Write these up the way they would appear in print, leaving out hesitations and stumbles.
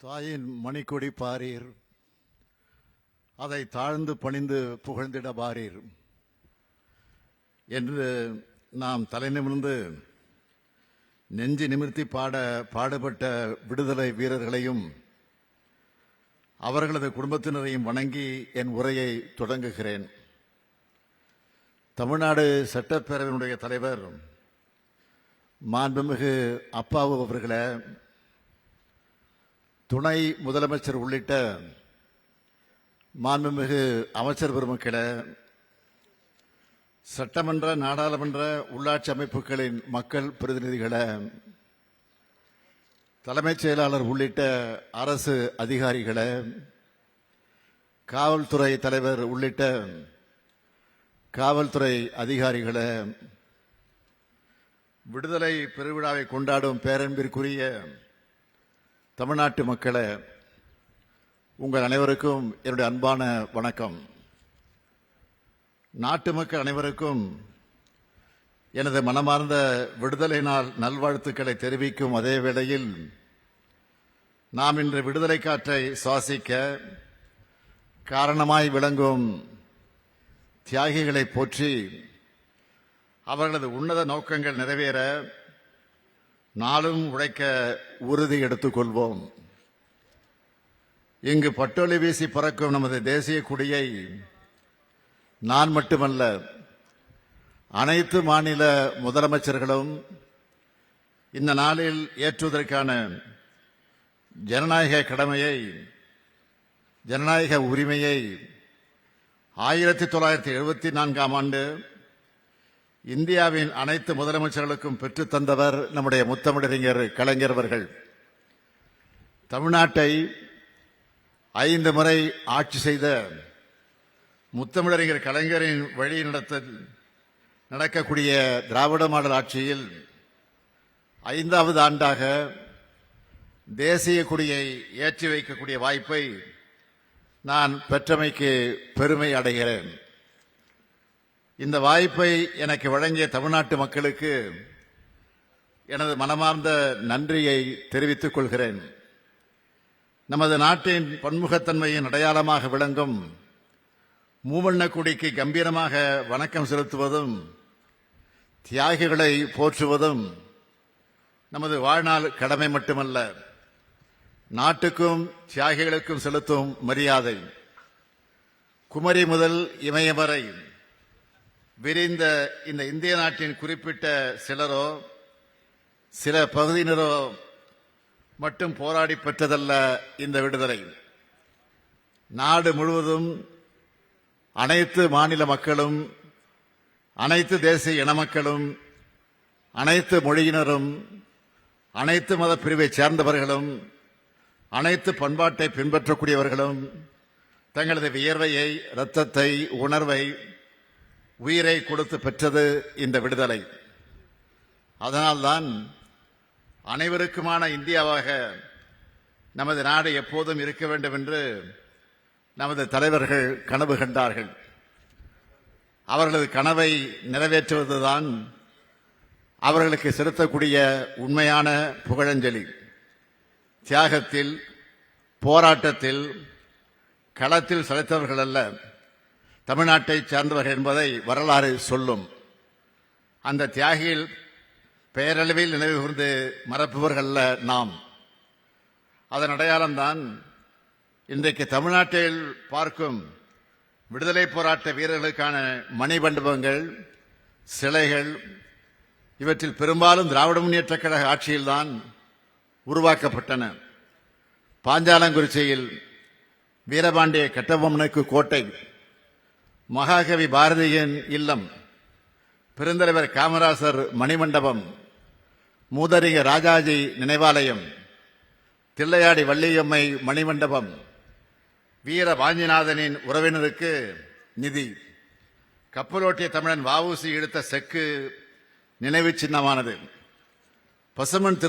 தாயின் மணிக்கொடி பாரீர், அதை தாழ்ந்து பணிந்து புகழ்ந்திட பாரீர் என்று நாம் தலை நிமிர்ந்து நெஞ்சு நிமிர்த்தி பாடுபட்ட விடுதலை வீரர்களையும் அவர்களது குடும்பத்தினரையும் வணங்கி என் உரையை தொடங்குகிறேன். தமிழ்நாடு சட்டப்பேரவையினுடைய தலைவர் மாண்புமிகு அப்பாவு அவர்களே, துணை முதலமைச்சர் உள்ளிட்ட மாண்புமிகு அமைச்சர் பெருமக்களே, சட்டமன்ற நாடாளுமன்ற உள்ளாட்சி அமைப்புகளின் மக்கள் பிரதிநிதிகளே, தலைமைச் செயலாளர் உள்ளிட்ட அரசு அதிகாரிகளே, காவல்துறை தலைவர் உள்ளிட்ட காவல்துறை அதிகாரிகளே, விடுதலை பெருவிழாவை கொண்டாடும் பேரன்பிற்குரிய தமிழ்நாட்டு மக்களே, உங்கள் அனைவருக்கும் என்னுடைய அன்பான வணக்கம். நாட்டு மக்கள் அனைவருக்கும் எனது மனமார்ந்த விடுதலை நாள் நல்வாழ்த்துக்களை தெரிவிக்கும் அதே வேளையில், நாம் இன்று விடுதலை காற்றை சுவாசிக்க காரணமாய் விளங்கும் தியாகிகளை போற்றி அவர்களது உன்னத நோக்கங்கள் நிறைவேற நாளும் உழைக்க உறுதி எடுத்துக் கொள்வோம். இங்கு பட்டொலி வீசி பறக்கும் நமது தேசிய கொடியை நான் மட்டுமல்ல, அனைத்து மாநில முதலமைச்சர்களும் இந்த நாளில் ஏற்றுவதற்கான ஜனநாயக கடமையை, ஜனநாயக உரிமையை 1974ஆம் ஆண்டு இந்தியாவின் அனைத்து முதலமைச்சர்களுக்கும் பெற்றுத் தந்தவர் நம்முடைய முத்தமிழறிஞர் கலைஞர் அவர்கள். தமிழ்நாட்டை 5 முறை ஆட்சி செய்த முத்தமிழறிஞர் கலைஞரின் வழி நடக்கக்கூடிய திராவிட மாடல் ஆட்சியில் 5வது ஆண்டாக தேசிய கொடியை ஏற்றி வைக்கக்கூடிய வாய்ப்பை நான் பெற்றமைக்கு பெருமை அடைகிறேன். இந்த வாய்ப்பை எனக்கு வழங்கிய தமிழ்நாட்டு மக்களுக்கு எனது மனமார்ந்த நன்றியை தெரிவித்துக் கொள்கிறேன். நமது நாட்டின் பன்முகத்தன்மையின் அடையாளமாக விளங்கும் மூவண்ண கொடிக்கு கம்பீரமாக வணக்கம் செலுத்துவதும் தியாகிகளை போற்றுவதும் நமது வாழ்நாள் கடமை மட்டுமல்ல, நாட்டுக்கும் தியாகிகளுக்கும் செலுத்தும் மரியாதை. குமரி முதல் இமயம் வரை விரிந்த இந்த இந்திய நாட்டின் குறிப்பிட்ட சிலரோ சில பகுதியினரோ மட்டும் போராடி பெற்றதல்ல இந்த விடுதலை. நாடு முழுவதும் அனைத்து மாநில மக்களும், அனைத்து தேசிய இன மக்களும், அனைத்து மொழியினரும், அனைத்து மத பிரிவை சேர்ந்தவர்களும், அனைத்து பண்பாட்டை பின்பற்றக்கூடியவர்களும் தங்களது வியர்வையை, இரத்தத்தை, உணர்வை, உயிரை கொடுத்து பெற்றது இந்த விடுதலை. அதனால்தான் அனைவருக்குமான இந்தியாவாக நமது நாடு எப்போதும் இருக்க வேண்டும் என்று நமது தலைவர்கள் கனவு கண்டார்கள். அவர்களது கனவை நிறைவேற்றுவதுதான் அவர்களுக்கு செலுத்தக்கூடிய உண்மையான புகழஞ்சலி. தியாகத்தில், போராட்டத்தில், களத்தில் சளைத்தவர்கள் அல்ல தமிழ்நாட்டை சேர்ந்தவர்கள் என்பதை வரலாறு சொல்லும். அந்த தியாகிகள் பெயரளவில் நினைவு கூர்ந்து மறப்பவர்கள் நாம். அதன் அடையாளம்தான் இன்றைக்கு தமிழ்நாட்டில் பார்க்கும் விடுதலை போராட்ட வீரர்களுக்கான மணிமண்டபங்கள், சிலைகள். இவற்றில் பெரும்பாலும் திராவிட முன்னேற்றக் கழக ஆட்சியில்தான் உருவாக்கப்பட்டன. பாஞ்சாலங்குறிச்சியில் வீரபாண்டிய கட்டபொம்மனுக்கு கோட்டை, மகாகவி பாரதியின் இல்லம், பெருந்தலைவர் காமராசர் மணிமண்டபம், மூதறிஞர் ராஜாஜி நினைவாலயம், தில்லையாடி வள்ளியம்மை மணிமண்டபம், வீர வாஞ்சிநாதனின் உறவினருக்கு நிதி, கப்பலோட்டிய தமிழன் வ.உ.சி. எடுத்த செக்கு நினைவு சின்னமானது, பசுமன்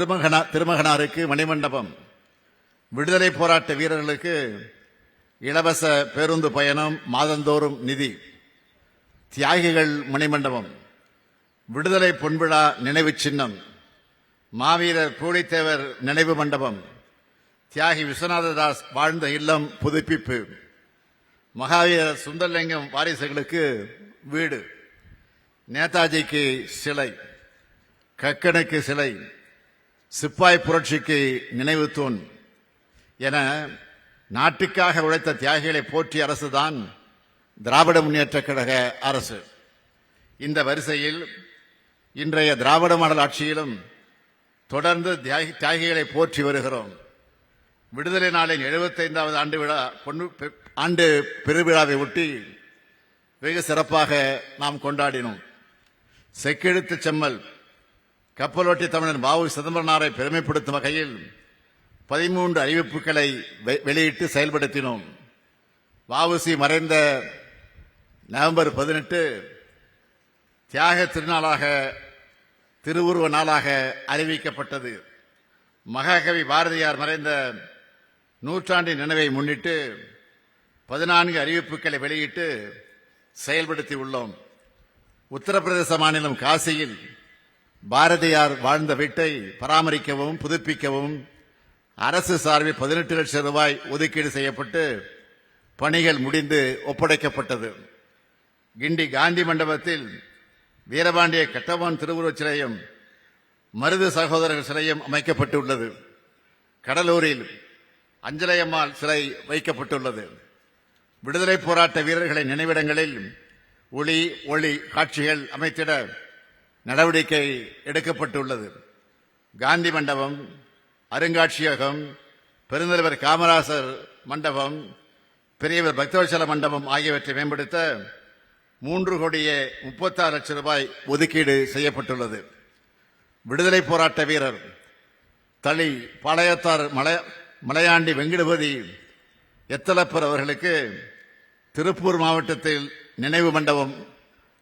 திருமகனாருக்கு மணிமண்டபம், விடுதலை போராட்ட வீரர்களுக்கு இலவச பேருந்து பயணம் மாதந்தோறும் நிதி, தியாகிகள் மணிமண்டபம், விடுதலை பொன்விழா நினைவு சின்னம், மாவீரர் பூலித்தேவர் நினைவு மண்டபம், தியாகி விஸ்வநாததாஸ் வாழ்ந்த இல்லம் புதுப்பிப்பு, மகாவீரர் சுந்தரலிங்கம் வாரிசுகளுக்கு வீடு, நேதாஜிக்கு சிலை, கக்கனுக்கு சிலை, சிப்பாய் புரட்சிக்கு நினைவு தூண் என நாட்டுக்காக உழைத்த தியாகிகளை போற்றிய அரசுதான் திராவிட முன்னேற்ற கழக அரசு. இந்த வரிசையில் இன்றைய திராவிட மாடல் ஆட்சியிலும் தொடர்ந்து தியாகிகளை போற்றி வருகிறோம். விடுதலை நாளின் 75வது ஆண்டு பெருவிழாவை ஒட்டி வெகு சிறப்பாக நாம் கொண்டாடினோம். செக்கெழுத்து செம்மல் கப்பலோட்டி தமிழன் வ.உ. சிதம்பரனாரை பெருமைப்படுத்தும் வகையில் 13 அறிவிப்புகளை வெளியிட்டு செயல்படுத்தினோம். வ.உ.சி. மறைந்த நவம்பர் 18 தியாக திருநாளாக, திருவுருவ நாளாக அறிவிக்கப்பட்டது. மகாகவி பாரதியார் மறைந்த நூற்றாண்டின் நினைவை முன்னிட்டு 14 அறிவிப்புகளை வெளியிட்டு செயல்படுத்தி உள்ளோம். உத்தரப்பிரதேச மாநிலம் காசியில் பாரதியார் வாழ்ந்த வீட்டை பராமரிக்கவும் புதுப்பிக்கவும் அரசு சார்பில் 18 லட்சம் ரூபாய் ஒதுக்கீடு செய்யப்பட்டு பணிகள் முடிந்து ஒப்படைக்கப்பட்டது. கிண்டி காந்தி மண்டபத்தில் வீரபாண்டிய கட்டபொம்மன் திருவுருவச் சிலையும் மருது சகோதரர்கள் சிலையும் அமைக்கப்பட்டுள்ளது. கடலூரில் அஞ்சலையம்மாள் சிலை வைக்கப்பட்டுள்ளது. விடுதலை போராட்ட வீரர்களின் நினைவிடங்களில் ஒளி ஒளி காட்சிகள் அமைத்திட நடவடிக்கை எடுக்கப்பட்டுள்ளது. காந்தி மண்டபம், அருங்காட்சியகம், பெருந்தலைவர் காமராசர் மண்டபம், பெரியவர் பக்தவத்சல மண்டபம் ஆகியவற்றை மேம்படுத்த 3,36 லட்சம் ரூபாய் ஒதுக்கீடு செய்யப்பட்டுள்ளது. விடுதலை போராட்ட வீரர் தளி பாளையத்தார் மலையாண்டி வெங்கடபதி எத்தலப்பர் அவர்களுக்கு திருப்பூர் மாவட்டத்தில் நினைவு மண்டபம்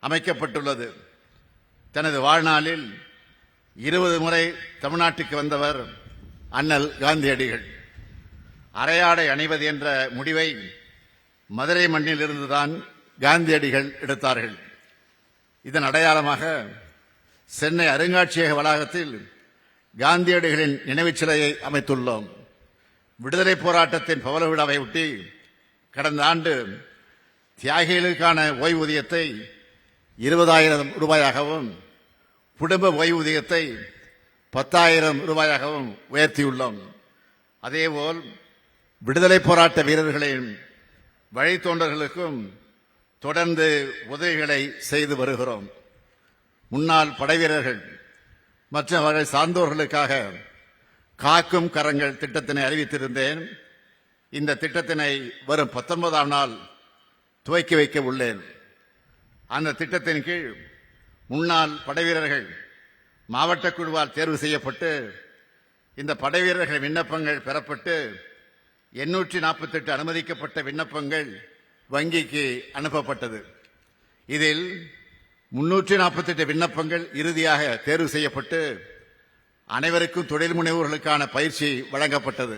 அமைக்கப்பட்டுள்ளது. தனது வாழ்நாளில் 20 முறை தமிழ்நாட்டுக்கு வந்தவர் அண்ணல் காந்தியடிகள். அரையாடை அணிவது என்ற முடிவை மதுரை மண்ணில் இருந்துதான் காந்தியடிகள் எடுத்தார்கள். இதன் அடையாளமாக சென்னை அருங்காட்சியக வளாகத்தில் காந்தியடிகளின் நினைவுச் சிலையை அமைத்துள்ளோம். விடுதலை போராட்டத்தின் பவள விழாவை ஒட்டி கடந்த ஆண்டு தியாகிகளுக்கான ஓய்வூதியத்தை 20,000 ரூபாயாகவும் குடும்ப ஓய்வூதியத்தை 10,000 ரூபாயாகவும் உயர்த்தியுள்ளோம். அதேபோல் விடுதலை போராட்ட வீரர்களின் வழித்தோன்றல்களுக்கும் தொடர்ந்து உதவிகளை செய்து வருகிறோம். முன்னாள் படைவீரர்கள் மற்றும் அவர்கள் சார்ந்தோர்களுக்காக காக்கும் கரங்கள் திட்டத்தினை அறிவித்திருந்தேன். இந்த திட்டத்தினை வரும் 19ஆம் நாள் துவக்கி வைக்க உள்ளேன். அந்த திட்டத்தின் கீழ் முன்னாள் படைவீரர்கள் மாவட்ட குழுவால் தேர்வு செய்யப்பட்டு இந்த படைவீரர்கள் விண்ணப்பங்கள் பெறப்பட்டு 848 அனுமதிக்கப்பட்ட விண்ணப்பங்கள் வங்கிக்கு அனுப்பப்பட்டது. இதில் 348 விண்ணப்பங்கள் இறுதியாக தேர்வு செய்யப்பட்டு அனைவருக்கும் தொழில் முனைவோர்களுக்கான பயிற்சி வழங்கப்பட்டது.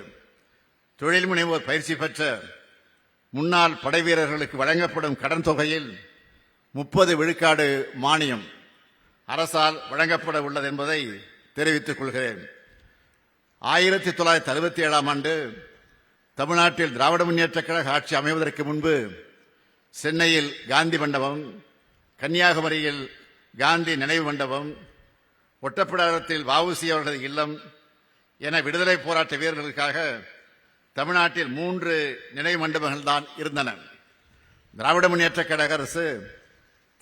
தொழில் முனைவோர் பயிற்சி பெற்ற முன்னாள் படைவீரர்களுக்கு வழங்கப்படும் கடன் தொகையில் 30 விழுக்காடு மானியம் அரசால் வழங்கப்பட உள்ளது என்பதை தெரிவித்துக் கொள்கிறேன். 1967ஆம் ஆண்டு தமிழ்நாட்டில் திராவிட முன்னேற்ற கழக ஆட்சி அமைவதற்கு முன்பு சென்னையில் காந்தி மண்டபம், கன்னியாகுமரியில் காந்தி நினைவு மண்டபம், ஒட்டப்பிடாரத்தில் வ.உ.சி. அவர்களது இல்லம் என விடுதலை போராட்ட வீரர்களுக்காக தமிழ்நாட்டில் 3 நினைவு மண்டபங்கள் தான் இருந்தன. திராவிட முன்னேற்ற கழக அரசு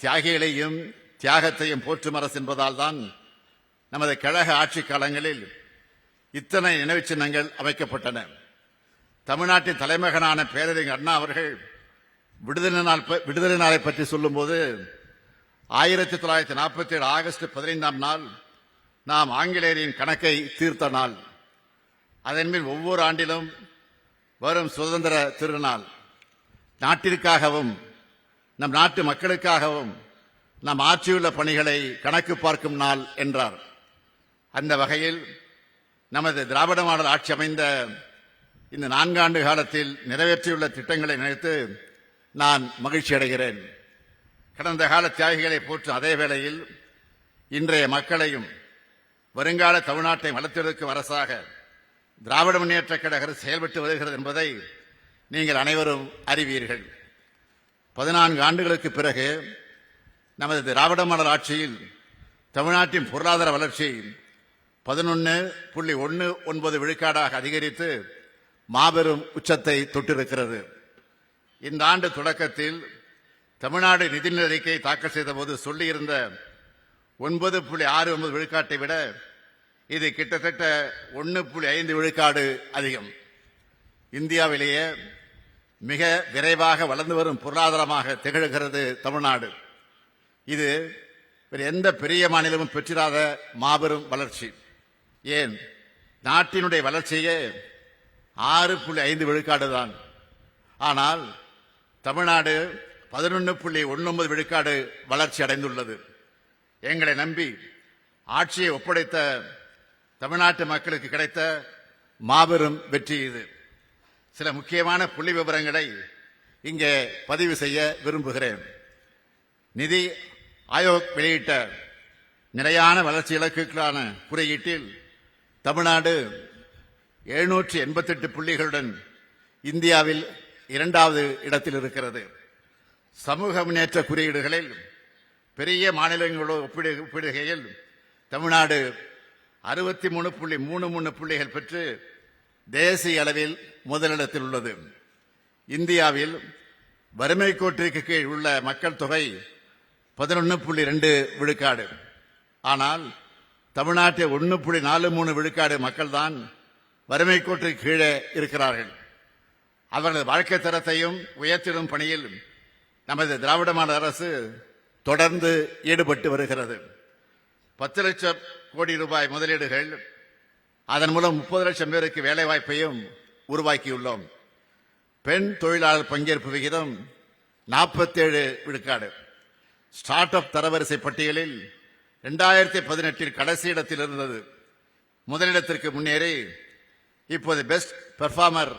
தியாகிகளையும் தியாகத்தையும் போற்றும் அரசு என்பதால் தான் நமது கழக ஆட்சி காலங்களில் இத்தனை நினைவு சின்னங்கள் அமைக்கப்பட்டன. தமிழ்நாட்டின் தலைமகனான பேரறிஞர் அண்ணா அவர்கள் விடுதலை நாளை பற்றி சொல்லும்போது 1947 ஆகஸ்ட் 15ஆம் நாள் நாம் ஆங்கிலேயரின் கணக்கை தீர்த்த நாள். அதன்பின் ஒவ்வொரு ஆண்டிலும் வரும் சுதந்திர திருநாள் நாட்டிற்காகவும் நம் நாட்டு மக்களுக்காகவும் நாம் ஆற்றியுள்ள பணிகளை கணக்கு பார்க்கும் நாள் என்றார். அந்த வகையில் நமது திராவிட மாடல் ஆட்சி அமைந்த இந்த 4 ஆண்டு காலத்தில் நிறைவேற்றியுள்ள திட்டங்களை நினைத்து நான் மகிழ்ச்சி அடைகிறேன். கடந்த கால தியாகிகளை போற்றும் அதே வேளையில் இன்றைய மக்களையும் வருங்கால தமிழ்நாட்டை வளர்த்தெடுக்கும் அரசாக திராவிட முன்னேற்றக் கழகம் செயல்பட்டு வருகிறது என்பதை நீங்கள் அனைவரும் அறிவீர்கள். 14 ஆண்டுகளுக்கு பிறகு நமது திராவிட மாடல் ஆட்சியில் தமிழ்நாட்டின் பொருளாதார வளர்ச்சி 11.19 விழுக்காடாக அதிகரித்து மாபெரும் உச்சத்தை தொட்டிருக்கிறது. இந்த ஆண்டு தொடக்கத்தில் தமிழ்நாடு நிதிநிலை அறிக்கை தாக்கல் செய்த போது சொல்லியிருந்த 9.69 விழுக்காட்டை விட இது கிட்டத்தட்ட 1.5 விழுக்காடு அதிகம். இந்தியாவிலேயே மிக விரைவாக வளர்ந்து வரும் பொருளாதாரமாக திகழ்கிறது தமிழ்நாடு. இது வேறு எந்த பெரிய மாநிலமும் பெற்றிராத மாபெரும் வளர்ச்சி. ஏன், நாட்டினுடைய வளர்ச்சியே 6.5 விழுக்காடு தான். ஆனால் தமிழ்நாடு 11.19 விழுக்காடு வளர்ச்சி அடைந்துள்ளது. எங்களை நம்பி ஆட்சியை ஒப்படைத்த தமிழ்நாட்டு மக்களுக்கு கிடைத்த மாபெரும் வெற்றி இது. சில முக்கியமான புள்ளி விவரங்களை இங்கே பதிவு செய்ய விரும்புகிறேன். நிதி ஆயோக் வெளியிட்ட நிலையான வளர்ச்சி இலக்குகளான குறியீட்டில் தமிழ்நாடு 788 புள்ளிகளுடன் இந்தியாவில் 2வது இடத்தில் இருக்கிறது. சமூக முன்னேற்ற குறியீடுகளில் பெரிய மாநிலங்களோடு ஒப்பிடுகையில் தமிழ்நாடு 63.33 புள்ளிகள் பெற்று தேசிய அளவில் முதலிடத்தில் உள்ளது. இந்தியாவில் வறுமை கோட்டிற்கு கீழ் உள்ள மக்கள் தொகை 11.2 விழுக்காடு. ஆனால் தமிழ்நாட்டில் 1.43 விழுக்காடு மக்கள் தான் வறுமை கோட்டிற்கு கீழே இருக்கிறார்கள். அவர்களது வாழ்க்கை தரத்தையும் உயர்த்திடும் பணியில் நமது திராவிட மாடல் அரசு தொடர்ந்து ஈடுபட்டு வருகிறது. 10 லட்சம் கோடி ரூபாய் முதலீடுகள், அதன் மூலம் 30 லட்சம் பேருக்கு வேலை வாய்ப்பையும் உருவாக்கியுள்ளோம். பெண் தொழிலாளர் பங்கேற்பு விகிதம் 47 விழுக்காடு. ஸ்டார்ட் அப் தரவரிசை பட்டியலில் 2018 கடைசி இடத்தில் இருந்தது. முதலிடத்திற்கு முன்னேறி இப்போது பெஸ்ட் பெர்ஃபார்மர்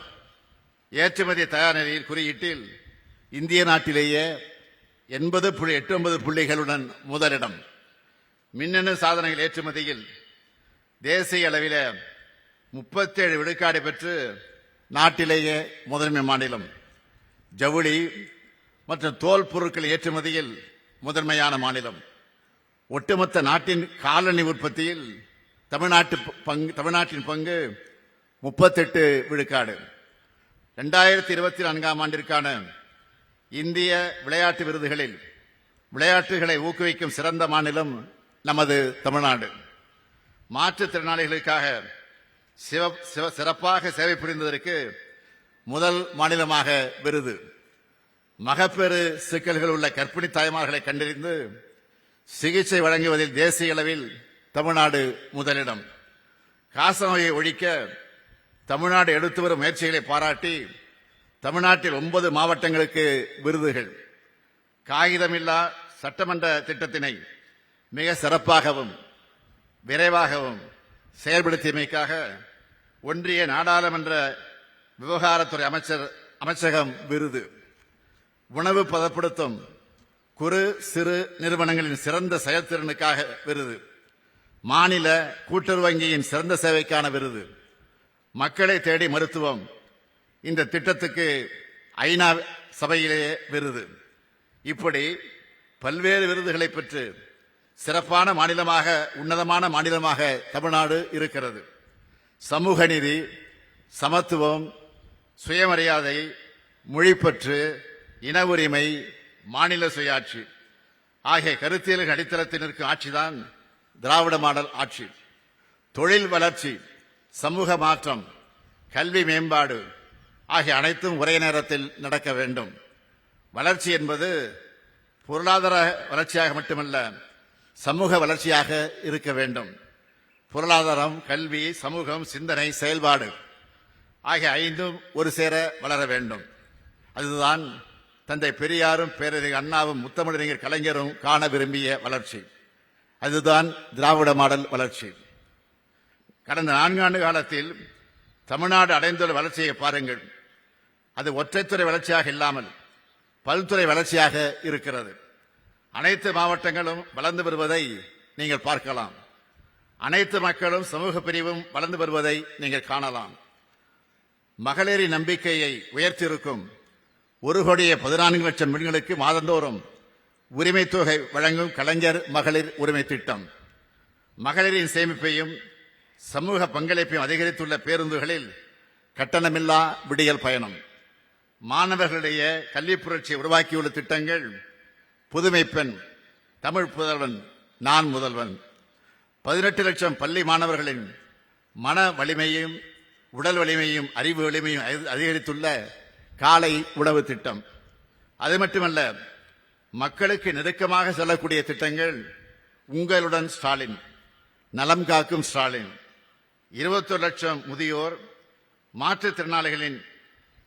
ஏற்றுமதி தயார் நிலையில் குறியீட்டில் இந்திய நாட்டிலேயே 80.89 புள்ளிகளுடன் முதலிடம். மின்னணு சாதனங்கள் ஏற்றுமதியில் தேசிய அளவில் 37 விழுக்காடு பெற்று நாட்டிலேயே முதன்மை மாநிலம். ஜவுளி மற்றும் தோல் பொருட்கள் ஏற்றுமதியில் முதன்மையான மாநிலம். ஒட்டுமொத்த நாட்டின் காலணி உற்பத்தியில் தமிழ்நாட்டின் பங்கு 38 விழுக்காடு. 2024 ஆண்டிற்கான இந்திய விளையாட்டு விருதுகளில் விளையாட்டுகளை ஊக்குவிக்கும் சிறந்த மாநிலம் நமது தமிழ்நாடு. மாற்றுத்திறனாளிகளுக்காக சிறப்பாக சேவை புரிந்ததற்கு முதல் மாநிலமாக விருது. மகப்பேறு சிக்கல்கள் உள்ள கர்ப்பிணி தாய்மார்களை கண்டறிந்து சிகிச்சை வழங்குவதில் தேசிய அளவில் தமிழ்நாடு முதலிடம். காசநோயை ஒழிக்க தமிழ்நாடு எடுத்து வரும் முயற்சிகளை பாராட்டி தமிழ்நாட்டில் 9 மாவட்டங்களுக்கு விருதுகள். காகிதமில்லா சட்டமன்ற திட்டத்தினை மிக சிறப்பாகவும் விரைவாகவும் செயல்படுத்தியமைக்காக ஒன்றிய நாடாளுமன்ற விவகாரத்துறை அமைச்சகம் விருது. உணவு பதப்படுத்தும் குறு சிறு நிறுவனங்களின் சிறந்த செயல்திறனுக்காக விருது. மாநில கூட்டுறவு வங்கியின் சிறந்த சேவைக்கான விருது. மக்களை தேடி மருத்துவம் இந்த திட்டத்துக்கு ஐநா சபையிலேயே விருது. இப்படி பல்வேறு விருதுகளை பெற்று சிறப்பான மாநிலமாக, உன்னதமான மாநிலமாக தமிழ்நாடு இருக்கிறது. சமூக நீதி, சமத்துவம், சுயமரியாதை, மொழிப்பற்று, இன உரிமை, மாநில சுயாட்சி ஆகிய கருத்தியல்கள் அடித்தளத்தில் நிற்கும் ஆட்சிதான் திராவிட மாடல் ஆட்சி. தொழில் வளர்ச்சி, சமூக மாற்றம், கல்வி மேம்பாடு ஆகிய அனைத்தும் ஒரே நேரத்தில் நடக்க வேண்டும். வளர்ச்சி என்பது பொருளாதார வளர்ச்சியாக மட்டுமல்ல, சமூக வளர்ச்சியாக இருக்க வேண்டும். பொருளாதாரம், கல்வி, சமூகம், சிந்தனை, செயல்பாடு ஆகிய 5ம் ஒரு சேர வளர வேண்டும். அதுதான் தந்தை பெரியாரும் பேரறிஞர் அண்ணாவும் முத்தமிழறிஞர் கலைஞரும் காண விரும்பிய வளர்ச்சி. அதுதான் திராவிட மாடல் வளர்ச்சி. கடந்த 4 ஆண்டு காலத்தில் தமிழ்நாடு அடைந்துள்ள வளர்ச்சியை பாருங்கள். அது ஒற்றைத்துறை வளர்ச்சியாக இல்லாமல் பல்துறை வளர்ச்சியாக இருக்கிறது. அனைத்து மாவட்டங்களும் வளர்ந்து வருவதை நீங்கள் பார்க்கலாம். அனைத்து மக்களும் சமூக பிரிவும் வளர்ந்து வருவதை நீங்கள் காணலாம். மகளிரின் நம்பிக்கையை உயர்த்தியிருக்கும் 1,14,00,000 பெண்களுக்கு மாதந்தோறும் உரிமை தொகை வழங்கும் கலைஞர் மகளிர் உரிமை திட்டம், மகளிரின் சேமிப்பையும் சமூக பங்களிப்பையும் அதிகரித்துள்ள பேருந்துகளில் கட்டணமில்லா விடியல் பயணம், மாணவர்களிடையே கல்வி புரட்சியை உருவாக்கியுள்ள திட்டங்கள் புதுமை பெண், தமிழ் புதல்வன், நான் முதல்வன், 18 லட்சம் பள்ளி மாணவர்களின் மன வலிமையும் உடல் வலிமையும் அறிவு வலிமையும் அதிகரித்துள்ள காலை உணவு திட்டம். அது மட்டுமல்ல, மக்களுக்கு நெருக்கமாக செல்லக்கூடிய திட்டங்கள் உங்களுடன் ஸ்டாலின், நலம் காக்கும் ஸ்டாலின், 21 லட்சம் முதியோர், மாற்றுத்திறனாளிகளின்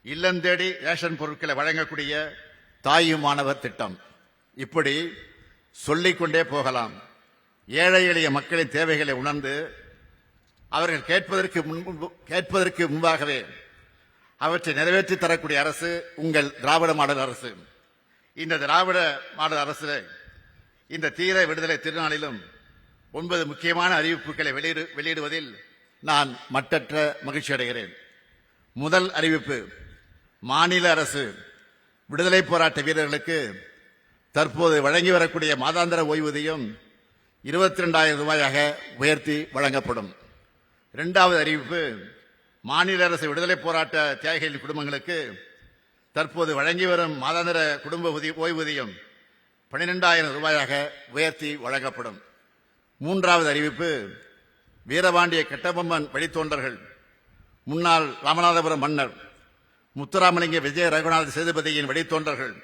இல்லந்தேடி ரேஷன் பொருட்களை வழங்கக்கூடிய தாயும் மாணவர் திட்டம். இப்படி சொல்லிக்கொண்டே போகலாம். ஏழை எளிய மக்களின் தேவைகளை உணர்ந்து அவர்கள் கேட்பதற்கு முன்பாகவே அவற்றை நிறைவேற்றி தரக்கூடிய அரசு உங்கள் திராவிட மாடல் அரசு. இந்த திராவிட மாடல் அரசு இந்த தீர விடுதலை திருநாளிலும் 9 முக்கியமான அறிவிப்புகளை வெளியிடுவதில் நான் மட்டற்ற மகிழ்ச்சி அடைகிறேன். முதல் அறிவிப்பு, மாநில அரசு விடுதலை போராட்ட வீரர்களுக்கு தற்போது வழங்கி வரக்கூடிய மாதாந்திர ஓய்வூதியம் 22,000 ரூபாயாக உயர்த்தி வழங்கப்படும். இரண்டாவது அறிவிப்பு, மாநில அரசு விடுதலை போராட்ட தியாகிகளின் குடும்பங்களுக்கு தற்போது வழங்கி வரும் மாதாந்திர குடும்ப ஓய்வூதியம் 12,000 ரூபாயாக உயர்த்தி வழங்கப்படும். மூன்றாவது அறிவிப்பு, வீரபாண்டிய கட்டபொம்மன் வழித்தோன்றர்கள், முன்னாள் ராமநாதபுரம் மன்னர் முத்துராமலிங்க விஜய ரகுநாத சேதுபதியின் வழித்தோன்றர்கள்,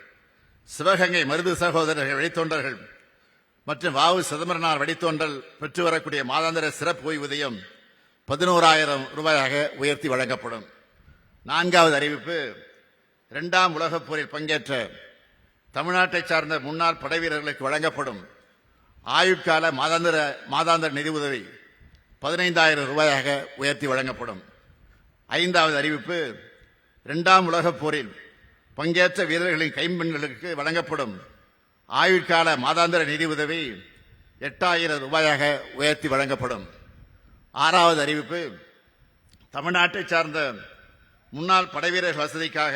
சிவகங்கை மருது சகோதரர்கள் வழித்தோன்றர்கள் மற்றும் வாவு சிதம்பரனார் வழித்தோன்றல் பெற்று வரக்கூடிய மாதாந்திர சிறப்பு ஓய்வூதியம் 11,000 ரூபாயாக உயர்த்தி வழங்கப்படும். நான்காவது அறிவிப்பு, 2ஆம் உலகப் போரில் பங்கேற்ற தமிழ்நாட்டை சார்ந்த முன்னாள் படை வீரர்களுக்கு வழங்கப்படும் ஆயுட்கால மாதாந்திர நிதி உதவி 15,000 ரூபாயாக உயர்த்தி வழங்கப்படும். ஐந்தாவது அறிவிப்பு, 2ஆம் உலகப் போரில் பங்கேற்ற வீரர்களின் கைம்பெண்களுக்கு வழங்கப்படும் ஆயுட்கால மாதாந்திர நிதி உதவி 8,000 ரூபாயாக உயர்த்தி வழங்கப்படும். ஆறாவது அறிவிப்பு, தமிழ்நாட்டை சார்ந்த முன்னாள் படைவீரர்கள் வசதிக்காக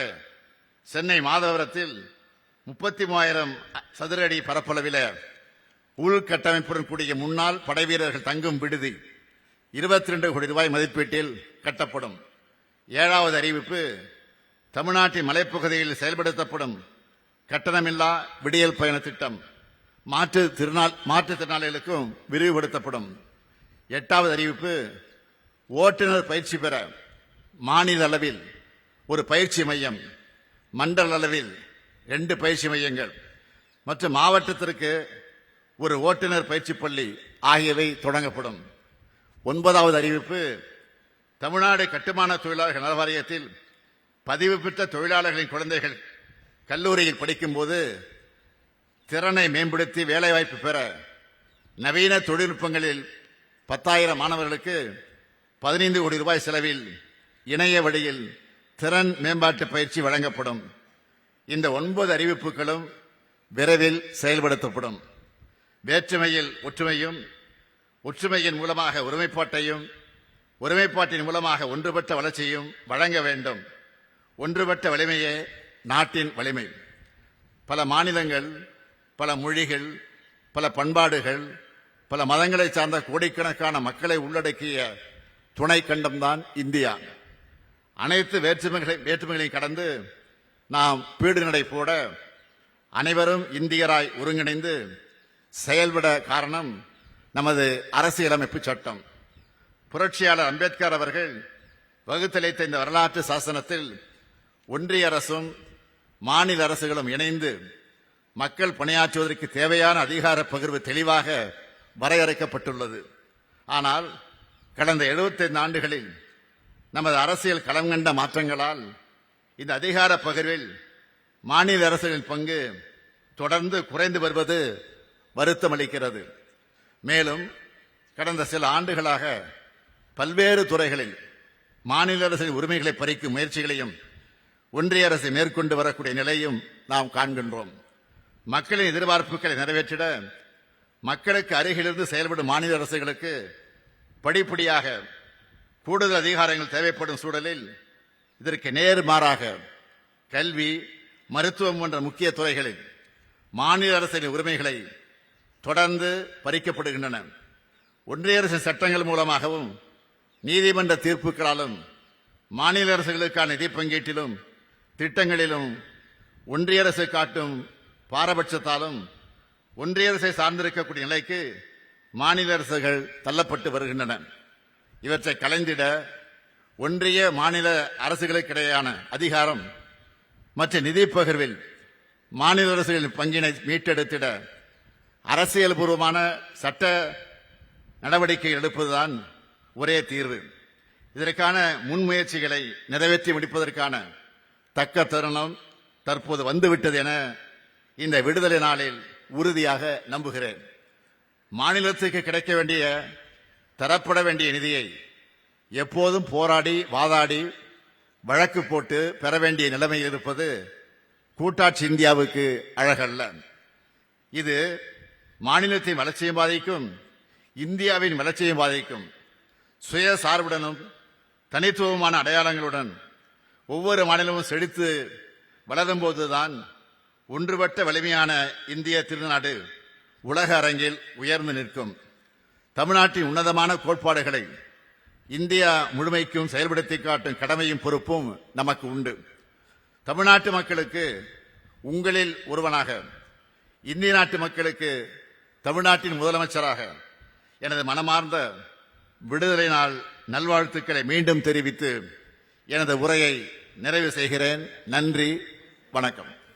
சென்னை மாதவரத்தில் 33,000 சதுர அடி பரப்பளவில் உள்கட்டமைப்புடன் கூடிய முன்னாள் படைவீரர்கள் தங்கும் விடுதி 22 கோடி ரூபாய் மதிப்பீட்டில் கட்டப்படும். ஏழாவது அறிவிப்பு, தமிழ்நாட்டின் மலைப்பகுதியில் செயல்படுத்தப்படும் கட்டணமில்லா விடியல் பயண திட்டம் மாற்றுத்திறனாளிகளுக்கும் விரிவுபடுத்தப்படும். எட்டாவது அறிவிப்பு, ஓட்டுநர் பயிற்சி பெற மாநில அளவில் ஒரு பயிற்சி மையம், மண்டல அளவில் 2 பயிற்சி மையங்கள் மற்றும் மாவட்டத்திற்கு ஒரு ஓட்டுநர் பயிற்சி பள்ளி ஆகியவை தொடங்கப்படும். ஒன்பதாவது அறிவிப்பு, தமிழ்நாடு கட்டுமான தொழிலாளர்கள் நல வாரியத்தில் பதிவு பெற்ற தொழிலாளர்களின் குழந்தைகள் கல்லூரியில் படிக்கும்போது திறனை மேம்படுத்தி வேலைவாய்ப்பு பெற நவீன தொழில்நுட்பங்களில் 10,000 மாணவர்களுக்கு 15 கோடி ரூபாய் செலவில் இணைய வழியில் திறன் மேம்பாட்டு பயிற்சி வழங்கப்படும். இந்த 9 அறிவிப்புகளும் விரைவில் செயல்படுத்தப்படும். வேற்றுமையில் ஒற்றுமையும், ஒற்றுமையின் மூலமாக ஒருமைப்பாட்டையும், ஒருமைப்பாட்டின் மூலமாக ஒன்றுபட்ட வளர்ச்சியும் வழங்க வேண்டும். ஒன்றுபட்ட வலிமையே நாட்டின் வலிமை. பல மாநிலங்கள், பல மொழிகள், பல பண்பாடுகள், பல மதங்களை சார்ந்த கோடிக்கணக்கான மக்களை உள்ளடக்கிய துணை கண்டம்தான் இந்தியா. அனைத்து வேற்றுமைகளையும் கடந்து நாம் பீடு நடை போட அனைவரும் இந்தியராய் ஒருங்கிணைந்து செயல்பட காரணம் நமது அரசியலமைப்பு சட்டம். புரட்சியாளர் அம்பேத்கர் அவர்கள் வகுத்தளித்த இந்த வரலாற்று சாசனத்தில் ஒன்றிய அரசும் மாநில அரசுகளும் இணைந்து மக்கள் பணியாற்றுவதற்கு தேவையான அதிகார பகிர்வு தெளிவாக வரையறுக்கப்பட்டுள்ளது. ஆனால் கடந்த 75 ஆண்டுகளில் நமது அரசியல் களம் கண்ட மாற்றங்களால் இந்த அதிகார பகிர்வில் மாநில அரசுகளின் பங்கு தொடர்ந்து குறைந்து வருவது வருத்தமளிக்கிறது. மேலும் கடந்த சில ஆண்டுகளாக பல்வேறு துறைகளில் மாநில அரசின் உரிமைகளை பறிக்கும் முயற்சிகளையும் ஒன்றிய அரசு மேற்கொண்டு வரக்கூடிய நிலையும் நாம் காண்கின்றோம். மக்களின் எதிர்பார்ப்புகளை நிறைவேற்றிட மக்களுக்கு அருகிலிருந்து செயல்படும் மாநில அரசுகளுக்கு படிப்படியாக கூடுதல் அதிகாரங்கள் தேவைப்படும் சூழலில் இதற்கு நேர்மாறாக கல்வி, மருத்துவம் போன்ற முக்கிய துறைகளில் மாநில அரசின் உரிமைகளை தொடர்ந்து பறிக்கப்படுகின்றன. ஒன்றிய அரசின் சட்டங்கள் மூலமாகவும் நீதிமன்ற தீர்ப்புகளாலும் மாநில அரசுகளுக்கான நிதி பங்கீட்டிலும் திட்டங்களிலும் ஒன்றிய அரசு காட்டும் பாரபட்சத்தாலும் ஒன்றிய அரசை சார்ந்திருக்கக்கூடிய நிலைக்கு மாநில அரசுகள் தள்ளப்பட்டு வருகின்றன. இவற்றை கலைந்திட ஒன்றிய மாநில அரசுகளுக்கிடையான அதிகாரம் மற்றும் நிதி பகிர்வில் மாநில அரசுகளின் பங்கினை மீட்டெடுத்திட அரசியல் பூர்வமான சட்ட நடவடிக்கை எடுப்பதுதான் ஒரே தீர்வு. இதற்கான முன்முயற்சிகளை நிறைவேற்றி முடிப்பதற்கான தக்க தருணம் தற்போது வந்துவிட்டது என இந்த விடுதலை நாளில் உறுதியாக நம்புகிறேன். மாநிலத்துக்கு கிடைக்க வேண்டிய, தரப்பட வேண்டிய நிதியை எப்போதும் போராடி வாதாடி வழக்கு போட்டு பெற வேண்டிய நிலைமையில் இருப்பது கூட்டாட்சி இந்தியாவுக்கு அழகல்ல. இது மாநிலத்தின் வளர்ச்சியும் பாதிக்கும், இந்தியாவின் வளர்ச்சியும் பாதிக்கும். சுய சார்புடனும் தனித்துவமான அடையாளங்களுடன் ஒவ்வொரு மாநிலமும் செழித்து வளரும் போதுதான் ஒன்றுபட்ட வலிமையான இந்திய திருநாடு உலக அரங்கில் உயர்ந்து நிற்கும். தமிழ்நாட்டின் உன்னதமான கோட்பாடுகளை இந்தியா முழுமைக்கும் செயல்படுத்தி காட்டும் கடமையும் பொறுப்பும் நமக்கு உண்டு. தமிழ்நாட்டு மக்களுக்கு உங்களில் ஒருவனாக, இந்திய நாட்டு மக்களுக்கு தமிழ்நாட்டின் முதலமைச்சராக எனது மனமார்ந்த விடுதலை நாள் நல்வாழ்த்துக்களை மீண்டும் தெரிவித்து எனது உரையை நிறைவு செய்கிறேன். நன்றி, வணக்கம்.